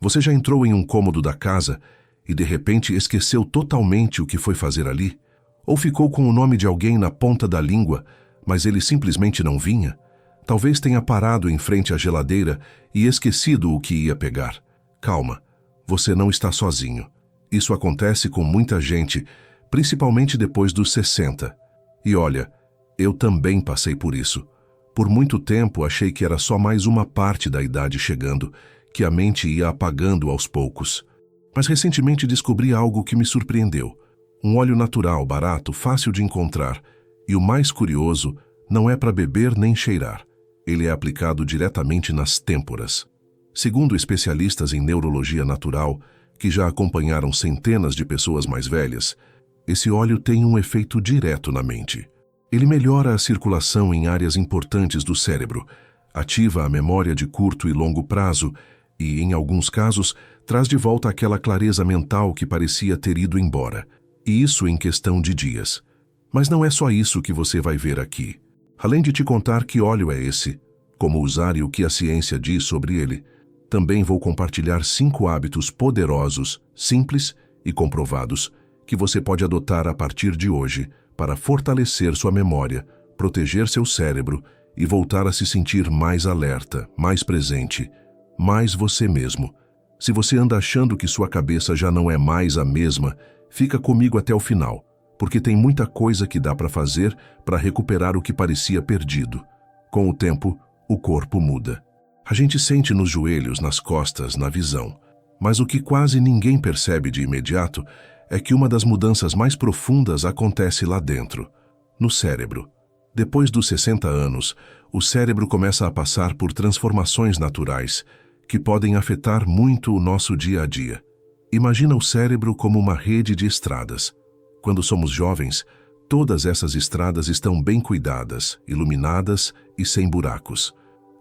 Você já entrou em um cômodo da casa e de repente esqueceu totalmente o que foi fazer ali? Ou ficou com o nome de alguém na ponta da língua, mas ele simplesmente não vinha? Talvez tenha parado em frente à geladeira e esquecido o que ia pegar. Calma, você não está sozinho. Isso acontece com muita gente, principalmente depois dos 60. E olha, eu também passei por isso. Por muito tempo achei que era só mais uma parte da idade chegando, que a mente ia apagando aos poucos. Mas recentemente descobri algo que me surpreendeu. Um óleo natural, barato, fácil de encontrar. E o mais curioso, não é para beber nem cheirar. Ele é aplicado diretamente nas têmporas. Segundo especialistas em neurologia natural, que já acompanharam centenas de pessoas mais velhas, esse óleo tem um efeito direto na mente. Ele melhora a circulação em áreas importantes do cérebro, ativa a memória de curto e longo prazo e, em alguns casos, traz de volta aquela clareza mental que parecia ter ido embora. E isso em questão de dias. Mas não é só isso que você vai ver aqui. Além de te contar que óleo é esse, como usar e o que a ciência diz sobre ele, também vou compartilhar 5 hábitos poderosos, simples e comprovados, que você pode adotar a partir de hoje para fortalecer sua memória, proteger seu cérebro e voltar a se sentir mais alerta, mais presente, mais você mesmo. Se você anda achando que sua cabeça já não é mais a mesma, fica comigo até o final, porque tem muita coisa que dá para fazer para recuperar o que parecia perdido. Com o tempo, o corpo muda. A gente sente nos joelhos, nas costas, na visão. Mas o que quase ninguém percebe de imediato é que uma das mudanças mais profundas acontece lá dentro, no cérebro. Depois dos 60 anos, o cérebro começa a passar por transformações naturais que podem afetar muito o nosso dia a dia. Imagina o cérebro como uma rede de estradas. Quando somos jovens, todas essas estradas estão bem cuidadas, iluminadas e sem buracos.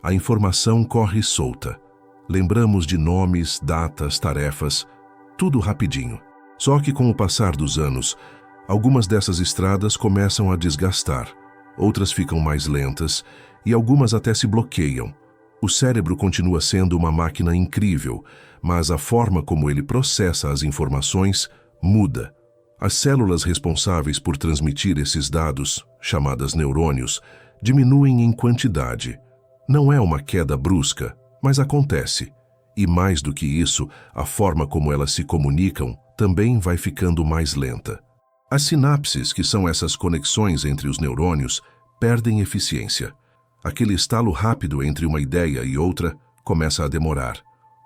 A informação corre solta. Lembramos de nomes, datas, tarefas, tudo rapidinho. Só que com o passar dos anos, algumas dessas estradas começam a desgastar, outras ficam mais lentas e algumas até se bloqueiam. O cérebro continua sendo uma máquina incrível, mas a forma como ele processa as informações muda. As células responsáveis por transmitir esses dados, chamadas neurônios, diminuem em quantidade. Não é uma queda brusca, mas acontece. E mais do que isso, a forma como elas se comunicam também vai ficando mais lenta. As sinapses, que são essas conexões entre os neurônios, perdem eficiência. Aquele estalo rápido entre uma ideia e outra começa a demorar.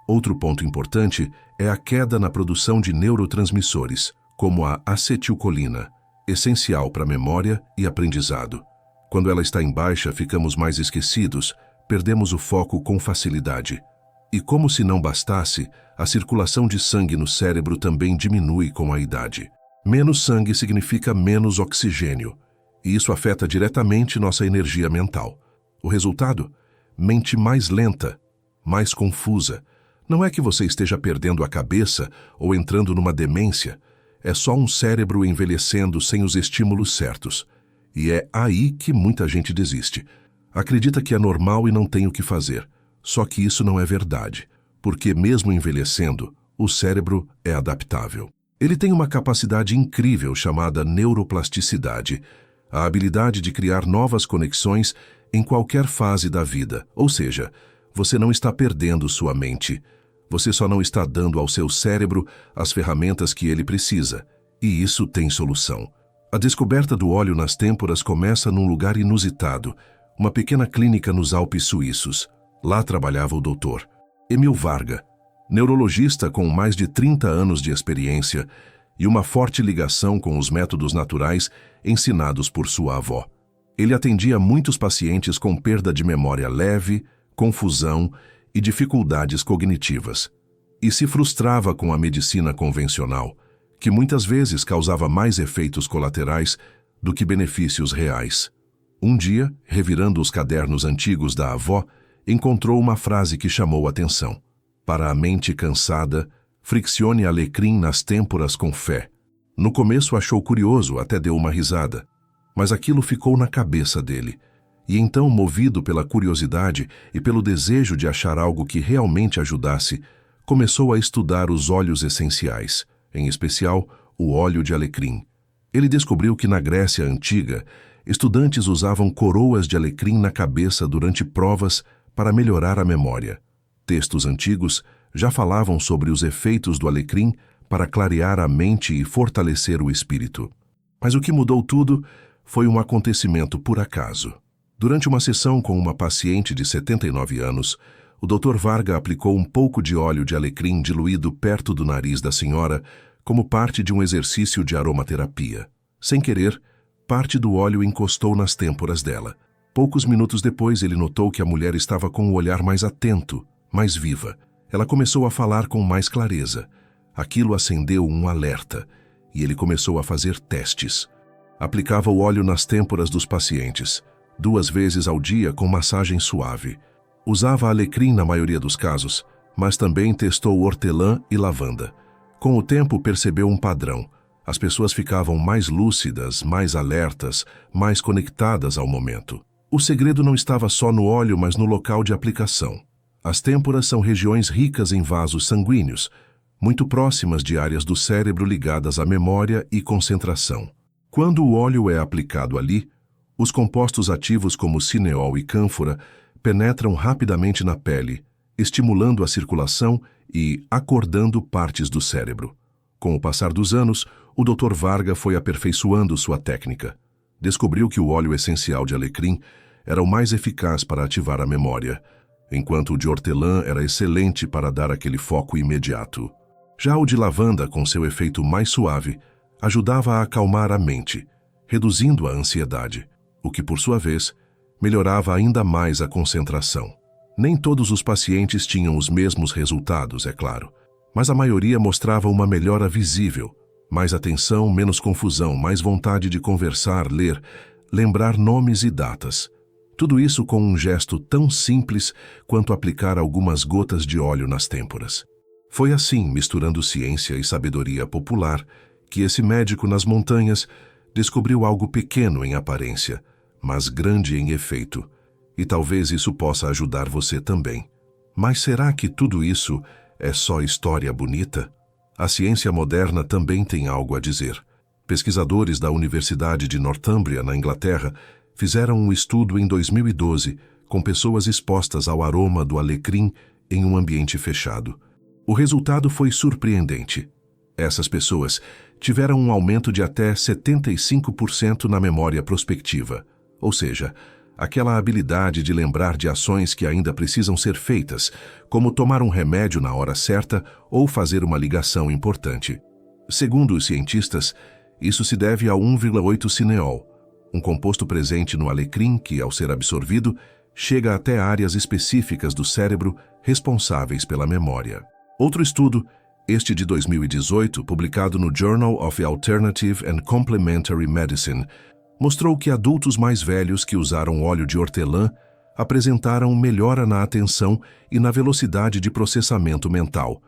Outro ponto importante é a queda na produção de neurotransmissores, como a acetilcolina, essencial para a memória e aprendizado. Quando ela está em baixa, ficamos mais esquecidos, perdemos o foco com facilidade. E como se não bastasse, a circulação de sangue no cérebro também diminui com a idade. Menos sangue significa menos oxigênio, e isso afeta diretamente nossa energia mental. O resultado? Mente mais lenta, mais confusa. Não é que você esteja perdendo a cabeça ou entrando numa demência, é só um cérebro envelhecendo sem os estímulos certos. E é aí que muita gente desiste. Acredita que é normal e não tem o que fazer. Só que isso não é verdade, porque mesmo envelhecendo, o cérebro é adaptável. Ele tem uma capacidade incrível chamada neuroplasticidade, a habilidade de criar novas conexões em qualquer fase da vida. Ou seja, você não está perdendo sua mente. Você só não está dando ao seu cérebro as ferramentas que ele precisa. E isso tem solução. A descoberta do óleo nas têmporas começa num lugar inusitado, uma pequena clínica nos Alpes suíços. Lá trabalhava o Dr. Emil Varga, neurologista com mais de 30 anos de experiência e uma forte ligação com os métodos naturais ensinados por sua avó. Ele atendia muitos pacientes com perda de memória leve, confusão e dificuldades cognitivas. E se frustrava com a medicina convencional, que muitas vezes causava mais efeitos colaterais do que benefícios reais. Um dia, revirando os cadernos antigos da avó, encontrou uma frase que chamou a atenção. Para a mente cansada, friccione alecrim nas têmporas com fé. No começo achou curioso, até deu uma risada. Mas aquilo ficou na cabeça dele. E então, movido pela curiosidade e pelo desejo de achar algo que realmente ajudasse, começou a estudar os óleos essenciais, em especial o óleo de alecrim. Ele descobriu que na Grécia Antiga, estudantes usavam coroas de alecrim na cabeça durante provas para melhorar a memória. Textos antigos já falavam sobre os efeitos do alecrim para clarear a mente e fortalecer o espírito. Mas o que mudou tudo foi um acontecimento por acaso. Durante uma sessão com uma paciente de 79 anos, o Dr. Varga aplicou um pouco de óleo de alecrim diluído perto do nariz da senhora como parte de um exercício de aromaterapia. Sem querer, parte do óleo encostou nas têmporas dela. Poucos minutos depois, ele notou que a mulher estava com o olhar mais atento, mais viva. Ela começou a falar com mais clareza. Aquilo acendeu um alerta, e ele começou a fazer testes. Aplicava o óleo nas têmporas dos pacientes, 2 vezes ao dia com massagem suave. Usava alecrim na maioria dos casos, mas também testou hortelã e lavanda. Com o tempo, percebeu um padrão. As pessoas ficavam mais lúcidas, mais alertas, mais conectadas ao momento. O segredo não estava só no óleo, mas no local de aplicação. As têmporas são regiões ricas em vasos sanguíneos, muito próximas de áreas do cérebro ligadas à memória e concentração. Quando o óleo é aplicado ali, os compostos ativos como cineol e cânfora penetram rapidamente na pele, estimulando a circulação e acordando partes do cérebro. Com o passar dos anos, o Dr. Varga foi aperfeiçoando sua técnica. Descobriu que o óleo essencial de alecrim era o mais eficaz para ativar a memória, enquanto o de hortelã era excelente para dar aquele foco imediato. Já o de lavanda, com seu efeito mais suave, ajudava a acalmar a mente, reduzindo a ansiedade, o que, por sua vez, melhorava ainda mais a concentração. Nem todos os pacientes tinham os mesmos resultados, é claro, mas a maioria mostrava uma melhora visível, mais atenção, menos confusão, mais vontade de conversar, ler, lembrar nomes e datas. Tudo isso com um gesto tão simples quanto aplicar algumas gotas de óleo nas têmporas. Foi assim, misturando ciência e sabedoria popular, que esse médico nas montanhas descobriu algo pequeno em aparência, mas grande em efeito. E talvez isso possa ajudar você também. Mas será que tudo isso é só história bonita? A ciência moderna também tem algo a dizer. Pesquisadores da Universidade de Northumbria, na Inglaterra, fizeram um estudo em 2012 com pessoas expostas ao aroma do alecrim em um ambiente fechado. O resultado foi surpreendente. Essas pessoas tiveram um aumento de até 75% na memória prospectiva, ou seja, aquela habilidade de lembrar de ações que ainda precisam ser feitas, como tomar um remédio na hora certa ou fazer uma ligação importante. Segundo os cientistas, isso se deve ao 1,8 cineol, um composto presente no alecrim que, ao ser absorvido, chega até áreas específicas do cérebro responsáveis pela memória. Outro estudo, este de 2018, publicado no Journal of Alternative and Complementary Medicine, mostrou que adultos mais velhos que usaram óleo de hortelã apresentaram melhora na atenção e na velocidade de processamento mental.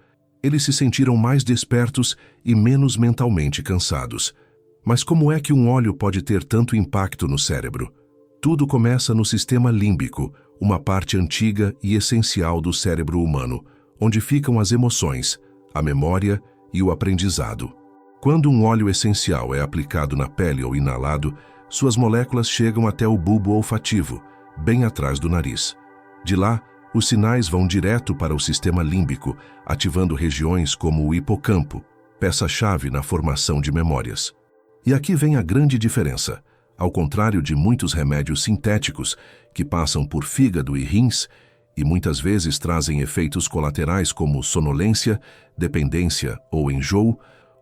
Eles se sentiram mais despertos e menos mentalmente cansados. Mas como é que um óleo pode ter tanto impacto no cérebro? Tudo começa no sistema límbico, uma parte antiga e essencial do cérebro humano, onde ficam as emoções, a memória e o aprendizado. Quando um óleo essencial é aplicado na pele ou inalado, suas moléculas chegam até o bulbo olfativo, bem atrás do nariz. De lá, os sinais vão direto para o sistema límbico, ativando regiões como o hipocampo, peça-chave na formação de memórias. E aqui vem a grande diferença. Ao contrário de muitos remédios sintéticos que passam por fígado e rins e muitas vezes trazem efeitos colaterais como sonolência, dependência ou enjoo,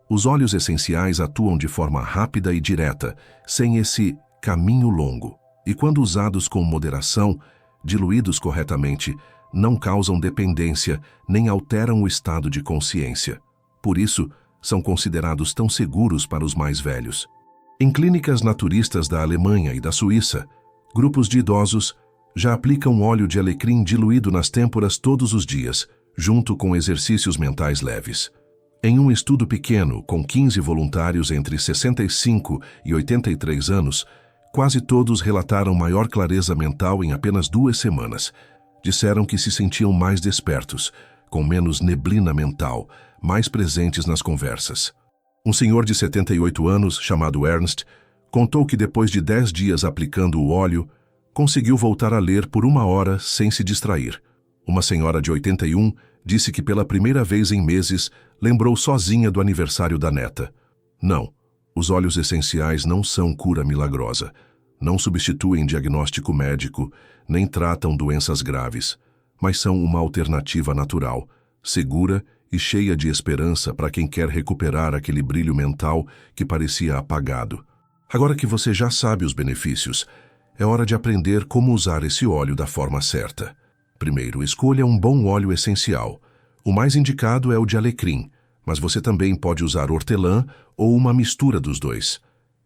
os óleos essenciais atuam de forma rápida e direta, sem esse caminho longo. E quando usados com moderação, diluídos corretamente, não causam dependência nem alteram o estado de consciência. Por isso, são considerados tão seguros para os mais velhos. Em clínicas naturistas da Alemanha e da Suíça, grupos de idosos já aplicam óleo de alecrim diluído nas têmporas todos os dias, junto com exercícios mentais leves. Em um estudo pequeno, com 15 voluntários entre 65 e 83 anos, quase todos relataram maior clareza mental em apenas 2 semanas. Disseram que se sentiam mais despertos, com menos neblina mental, mais presentes nas conversas. Um senhor de 78 anos, chamado Ernst, contou que depois de 10 dias aplicando o óleo, conseguiu voltar a ler por 1 hora sem se distrair. Uma senhora de 81 disse que pela primeira vez em meses lembrou sozinha do aniversário da neta. Não, os óleos essenciais não são cura milagrosa, não substituem diagnóstico médico, nem tratam doenças graves, mas são uma alternativa natural, segura e cheia de esperança para quem quer recuperar aquele brilho mental que parecia apagado. Agora que você já sabe os benefícios, é hora de aprender como usar esse óleo da forma certa. Primeiro, escolha um bom óleo essencial. O mais indicado é o de alecrim, mas você também pode usar hortelã ou uma mistura dos dois.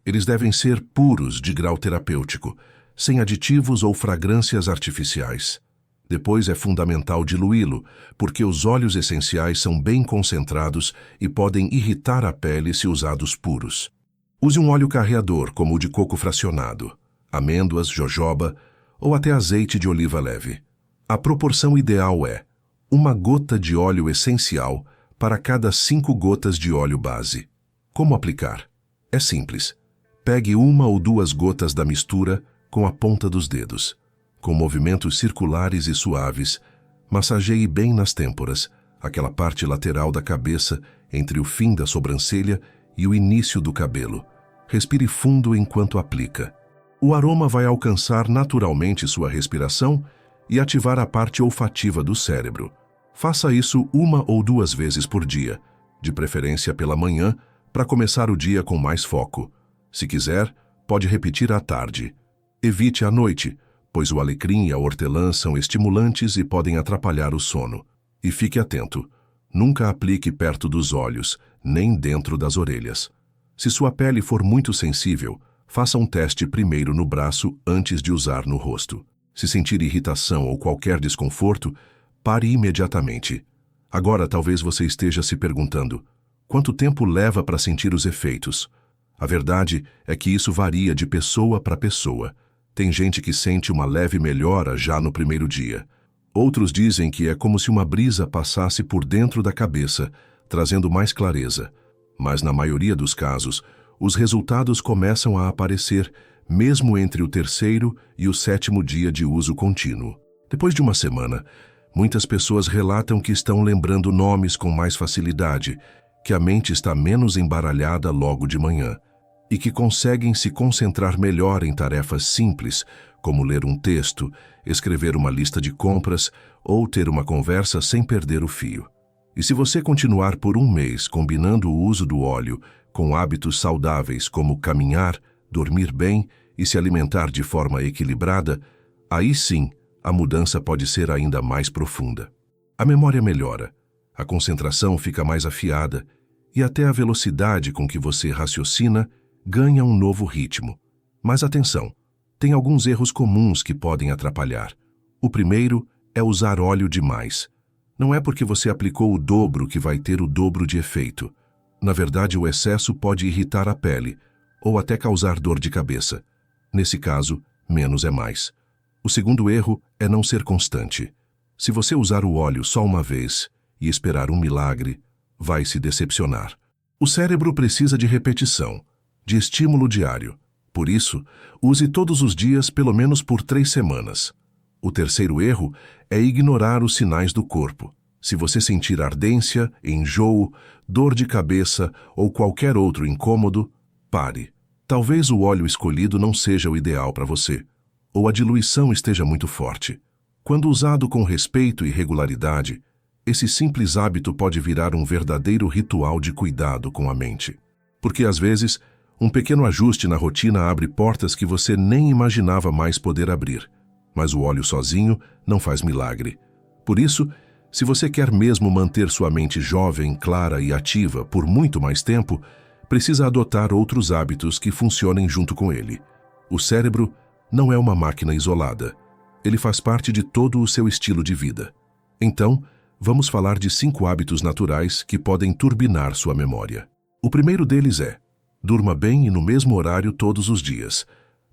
Eles devem ser puros de grau terapêutico, sem aditivos ou fragrâncias artificiais. Depois é fundamental diluí-lo, porque os óleos essenciais são bem concentrados e podem irritar a pele se usados puros. Use um óleo carreador, como o de coco fracionado, amêndoas, jojoba ou até azeite de oliva leve. A proporção ideal é 1 gota de óleo essencial para cada 5 gotas de óleo base. Como aplicar? É simples. Pegue 1 ou 2 gotas da mistura com a ponta dos dedos. Com movimentos circulares e suaves, massageie bem nas têmporas, aquela parte lateral da cabeça entre o fim da sobrancelha e o início do cabelo. Respire fundo enquanto aplica. O aroma vai alcançar naturalmente sua respiração e ativar a parte olfativa do cérebro. Faça isso 1 ou 2 vezes por dia, de preferência pela manhã, para começar o dia com mais foco. Se quiser, pode repetir à tarde. Evite à noite, pois o alecrim e a hortelã são estimulantes e podem atrapalhar o sono. E fique atento, nunca aplique perto dos olhos, nem dentro das orelhas. Se sua pele for muito sensível, faça um teste primeiro no braço antes de usar no rosto. Se sentir irritação ou qualquer desconforto, pare imediatamente. Agora talvez você esteja se perguntando: quanto tempo leva para sentir os efeitos? A verdade é que isso varia de pessoa para pessoa. Tem gente que sente uma leve melhora já no primeiro dia. Outros dizem que é como se uma brisa passasse por dentro da cabeça, trazendo mais clareza. Mas na maioria dos casos, os resultados começam a aparecer mesmo entre o 3º e o 7º dia de uso contínuo. Depois de uma semana, muitas pessoas relatam que estão lembrando nomes com mais facilidade, que a mente está menos embaralhada logo de manhã, e que conseguem se concentrar melhor em tarefas simples, como ler um texto, escrever uma lista de compras ou ter uma conversa sem perder o fio. E se você continuar por 1 mês combinando o uso do óleo com hábitos saudáveis como caminhar, dormir bem e se alimentar de forma equilibrada, aí sim a mudança pode ser ainda mais profunda. A memória melhora, a concentração fica mais afiada e até a velocidade com que você raciocina ganha um novo ritmo. Mas atenção, tem alguns erros comuns que podem atrapalhar. O primeiro é usar óleo demais. Não é porque você aplicou o dobro que vai ter o dobro de efeito. Na verdade, o excesso pode irritar a pele ou até causar dor de cabeça. Nesse caso, menos é mais. O segundo erro é não ser constante. Se você usar o óleo só uma vez e esperar um milagre, vai se decepcionar. O cérebro precisa de repetição, de estímulo diário. Por isso, use todos os dias pelo menos por 3 semanas. O terceiro erro é ignorar os sinais do corpo. Se você sentir ardência, enjoo, dor de cabeça ou qualquer outro incômodo, pare. Talvez o óleo escolhido não seja o ideal para você, ou a diluição esteja muito forte. Quando usado com respeito e regularidade, esse simples hábito pode virar um verdadeiro ritual de cuidado com a mente. Porque às vezes, um pequeno ajuste na rotina abre portas que você nem imaginava mais poder abrir. Mas o óleo sozinho não faz milagre. Por isso, se você quer mesmo manter sua mente jovem, clara e ativa por muito mais tempo, precisa adotar outros hábitos que funcionem junto com ele. O cérebro não é uma máquina isolada. Ele faz parte de todo o seu estilo de vida. Então, vamos falar de 5 hábitos naturais que podem turbinar sua memória. O primeiro deles é: durma bem e no mesmo horário todos os dias.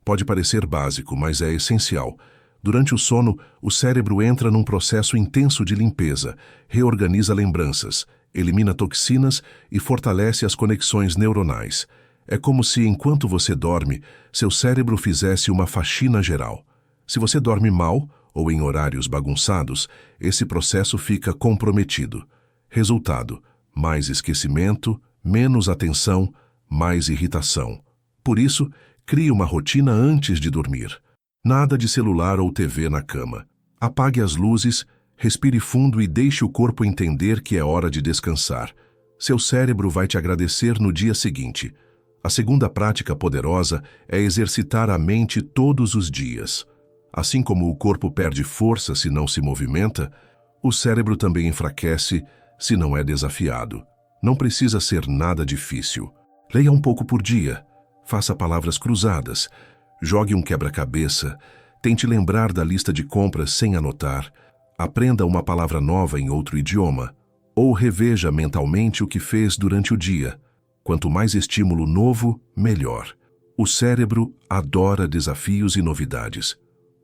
Pode parecer básico, mas é essencial, Durante o sono, o cérebro entra num processo intenso de limpeza, reorganiza lembranças, elimina toxinas e fortalece as conexões neuronais. É como se, enquanto você dorme, seu cérebro fizesse uma faxina geral. Se você dorme mal, ou em horários bagunçados, esse processo fica comprometido. Resultado: mais esquecimento, menos atenção, mais irritação. Por isso, crie uma rotina antes de dormir. Nada de celular ou TV na cama. Apague as luzes, respire fundo e deixe o corpo entender que é hora de descansar. Seu cérebro vai te agradecer no dia seguinte. A segunda prática poderosa é exercitar a mente todos os dias. Assim como o corpo perde força se não se movimenta, o cérebro também enfraquece se não é desafiado. Não precisa ser nada difícil. Leia um pouco por dia, faça palavras cruzadas, jogue um quebra-cabeça, tente lembrar da lista de compras sem anotar, aprenda uma palavra nova em outro idioma, ou reveja mentalmente o que fez durante o dia. Quanto mais estímulo novo, melhor. O cérebro adora desafios e novidades.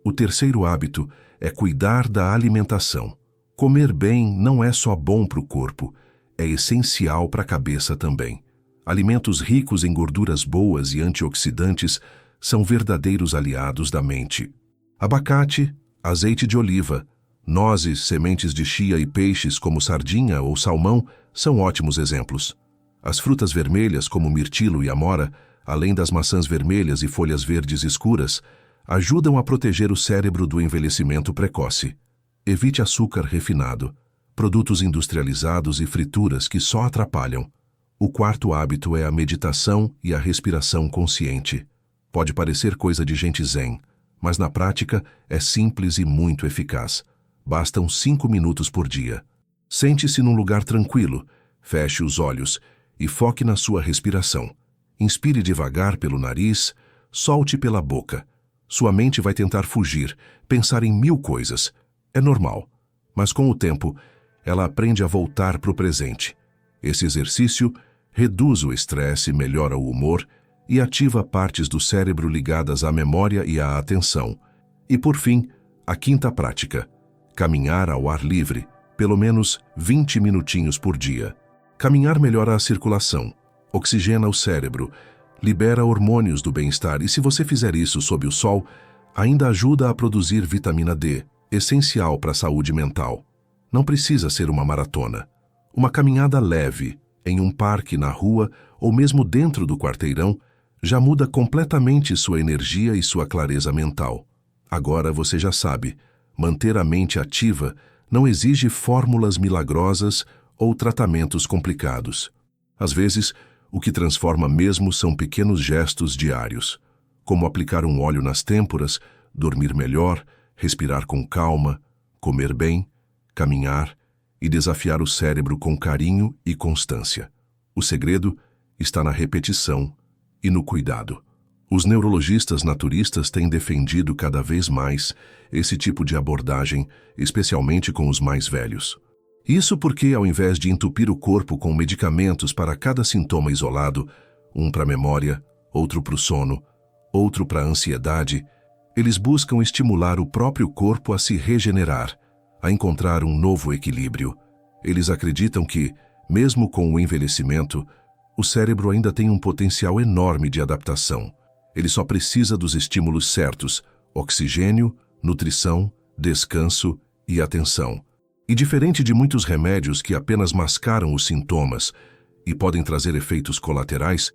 O terceiro hábito é cuidar da alimentação. Comer bem não é só bom para o corpo, é essencial para a cabeça também. Alimentos ricos em gorduras boas e antioxidantes são verdadeiros aliados da mente. Abacate, azeite de oliva, nozes, sementes de chia e peixes como sardinha ou salmão são ótimos exemplos. As frutas vermelhas como mirtilo e amora, além das maçãs vermelhas e folhas verdes escuras, ajudam a proteger o cérebro do envelhecimento precoce. Evite açúcar refinado, produtos industrializados e frituras que só atrapalham. O quarto hábito é a meditação e a respiração consciente. Pode parecer coisa de gente zen, mas na prática é simples e muito eficaz. Bastam 5 minutos por dia. Sente-se num lugar tranquilo, feche os olhos e foque na sua respiração. Inspire devagar pelo nariz, solte pela boca. Sua mente vai tentar fugir, pensar em 1000 coisas. É normal, mas com o tempo, ela aprende a voltar para o presente. Esse exercício reduz o estresse, melhora o humor e ativa partes do cérebro ligadas à memória e à atenção. E por fim, a quinta prática: caminhar ao ar livre, pelo menos 20 minutinhos por dia. Caminhar melhora a circulação, oxigena o cérebro, libera hormônios do bem-estar e, se você fizer isso sob o sol, ainda ajuda a produzir vitamina D, essencial para a saúde mental. Não precisa ser uma maratona. Uma caminhada leve, em um parque, na rua ou mesmo dentro do quarteirão, já muda completamente sua energia e sua clareza mental. Agora você já sabe, manter a mente ativa não exige fórmulas milagrosas ou tratamentos complicados. Às vezes, o que transforma mesmo são pequenos gestos diários, como aplicar um óleo nas têmporas, dormir melhor, respirar com calma, comer bem, caminhar e desafiar o cérebro com carinho e constância. O segredo está na repetição e no cuidado. Os neurologistas naturistas têm defendido cada vez mais esse tipo de abordagem, especialmente com os mais velhos. Isso porque, ao invés de entupir o corpo com medicamentos para cada sintoma isolado, um para a memória, outro para o sono, outro para a ansiedade, eles buscam estimular o próprio corpo a se regenerar, a encontrar um novo equilíbrio. Eles acreditam que, mesmo com o envelhecimento, o cérebro ainda tem um potencial enorme de adaptação. Ele só precisa dos estímulos certos: oxigênio, nutrição, descanso e atenção. E diferente de muitos remédios que apenas mascaram os sintomas e podem trazer efeitos colaterais,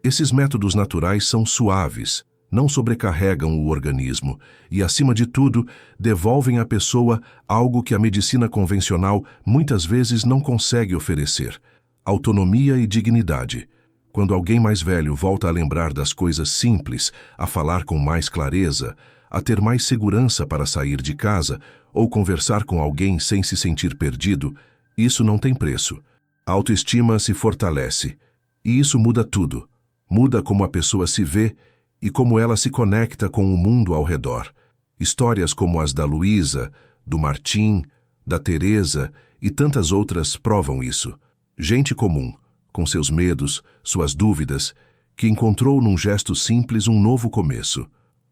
esses métodos naturais são suaves, não sobrecarregam o organismo e, acima de tudo, devolvem à pessoa algo que a medicina convencional muitas vezes não consegue oferecer: autonomia e dignidade. Quando alguém mais velho volta a lembrar das coisas simples, a falar com mais clareza, a ter mais segurança para sair de casa ou conversar com alguém sem se sentir perdido, isso não tem preço. A autoestima se fortalece, e isso muda tudo. Muda como a pessoa se vê e como ela se conecta com o mundo ao redor. Histórias como as da Luísa, do Martim, da Teresa e tantas outras provam isso. Gente comum, com seus medos, suas dúvidas, que encontrou num gesto simples um novo começo.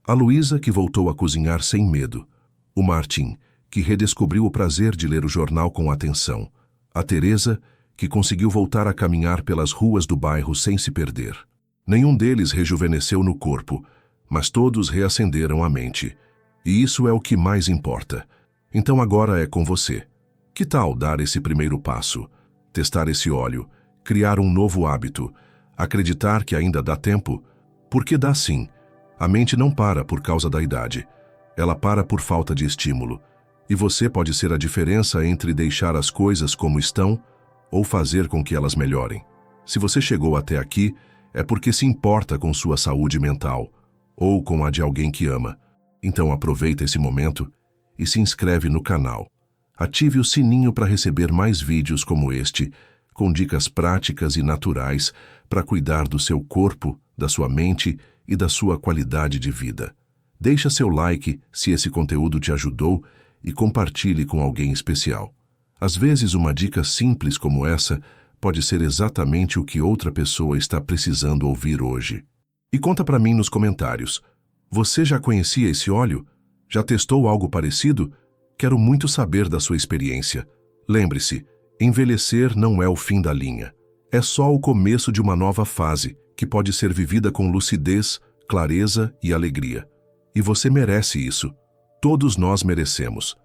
A Luísa, que voltou a cozinhar sem medo. O Martim, que redescobriu o prazer de ler o jornal com atenção. A Teresa, que conseguiu voltar a caminhar pelas ruas do bairro sem se perder. Nenhum deles rejuvenesceu no corpo, mas todos reacenderam a mente. E isso é o que mais importa. Então agora é com você. Que tal dar esse primeiro passo? Testar esse óleo, criar um novo hábito, acreditar que ainda dá tempo? Porque dá sim. A mente não para por causa da idade. Ela para por falta de estímulo. E você pode ser a diferença entre deixar as coisas como estão ou fazer com que elas melhorem. Se você chegou até aqui, é porque se importa com sua saúde mental ou com a de alguém que ama. Então aproveita esse momento e se inscreve no canal. Ative o sininho para receber mais vídeos como este, com dicas práticas e naturais para cuidar do seu corpo, da sua mente e da sua qualidade de vida. Deixa seu like se esse conteúdo te ajudou e compartilhe com alguém especial. Às vezes, uma dica simples como essa pode ser exatamente o que outra pessoa está precisando ouvir hoje. E conta para mim nos comentários. Você já conhecia esse óleo? Já testou algo parecido? Quero muito saber da sua experiência. Lembre-se, envelhecer não é o fim da linha. É só o começo de uma nova fase, que pode ser vivida com lucidez, clareza e alegria. E você merece isso. Todos nós merecemos.